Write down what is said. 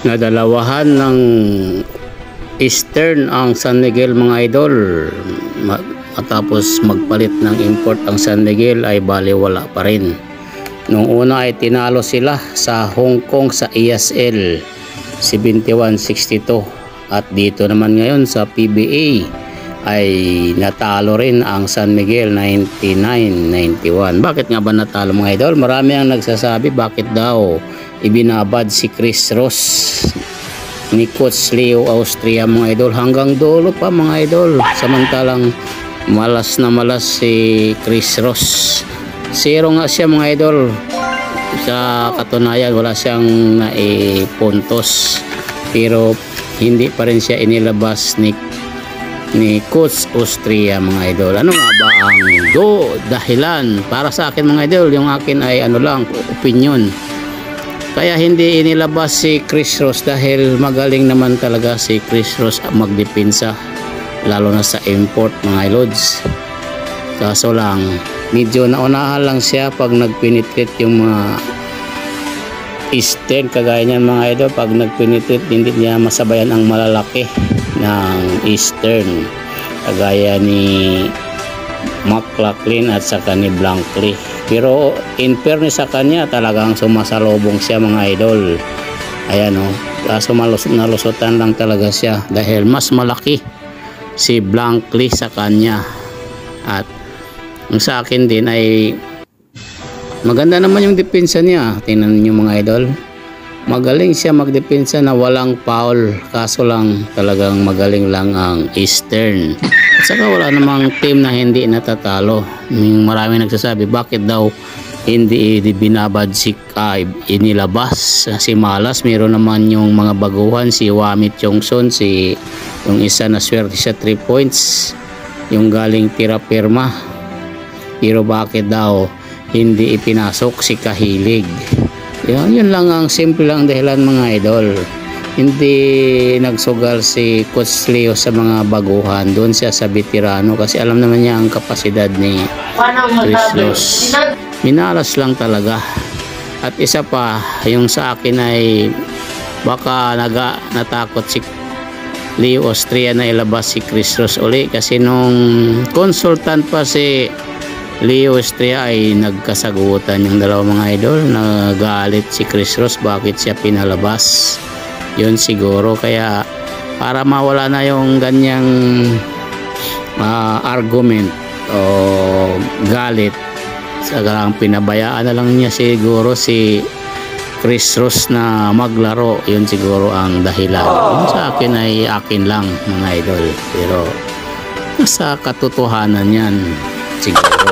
Nadalawahan ng Eastern ang San Miguel mga idol. Matapos magpalit ng import ang San Miguel ay baliwala pa rin. Noong una ay tinalo sila sa Hong Kong sa ESL 71-62 at dito naman ngayon sa PBA ay natalo rin ang San Miguel 99-91. Bakit nga ba natalo mga idol? Marami ang nagsasabi bakit daw ibinabad si Chris Ross ni Coach Leo Austria mga idol hanggang dulo pa mga idol, samantalang malas na malas si Chris Ross. Zero nga siya mga idol, sa katunayan wala siyang naipuntos, pero hindi pa rin siya inilabas ni Coach Austria mga idol. Ano nga ba ang dahilan? Para sa akin mga idol, yung akin ay ano lang, opinion. Kaya hindi inilabas si Chris Ross dahil magaling naman talaga si Chris Ross magdepensa, lalo na sa import mga lods. Kaso lang medyo naunahan lang siya pag nagpenetrate yung mga Eastern, kagaya niyan mga idol. Pag nagpenetrate hindi niya masabayan ang malalaki ng Eastern, kagaya ni McLaughlin at saka ni Blankley. Pero in fairness sa kanya, talagang sumasalubong siya mga idol. Ayan o, kaso nalusutan lang talaga siya dahil mas malaki si Blankley sa kanya. At ang sa akin din ay maganda naman yung depensa niya. Tingnan niyo mga idol, magaling siya magdepensa na walang foul. Kaso lang talagang magaling lang ang Eastern. At saka wala namang team na hindi natatalo. Marami nagsasabi bakit daw hindi binabad si inilabas si Malas. Meron naman yung mga baguhan, si Wamit Chongson, yung isa na swerte siya 3 points, yung galing tira pirma. Pero bakit daw hindi ipinasok si Kahilig? Yun lang ang simple lang dahilan mga idol. Hindi nagsugal si Coach Leo sa mga baguhan, doon siya sa veterano kasi alam naman niya ang kapasidad ni Chris Ross. Minalas lang talaga. At isa pa, yung sa akin ay baka natakot si Leo Austria na ilabas si Chris Ross uli, kasi nung consultant pa si Leo Austria ay nagkasagutan yung dalawa mga idol. Nagalit si Chris Ross bakit siya pinalabas. Yun siguro, kaya para mawala na yung ganyang argument o galit, sagang pinabayaan na lang niya siguro si Chris Ross na maglaro. Yun siguro ang dahilan. Yun sa akin ay akin lang mga idol, pero sa katotohanan yan siguro.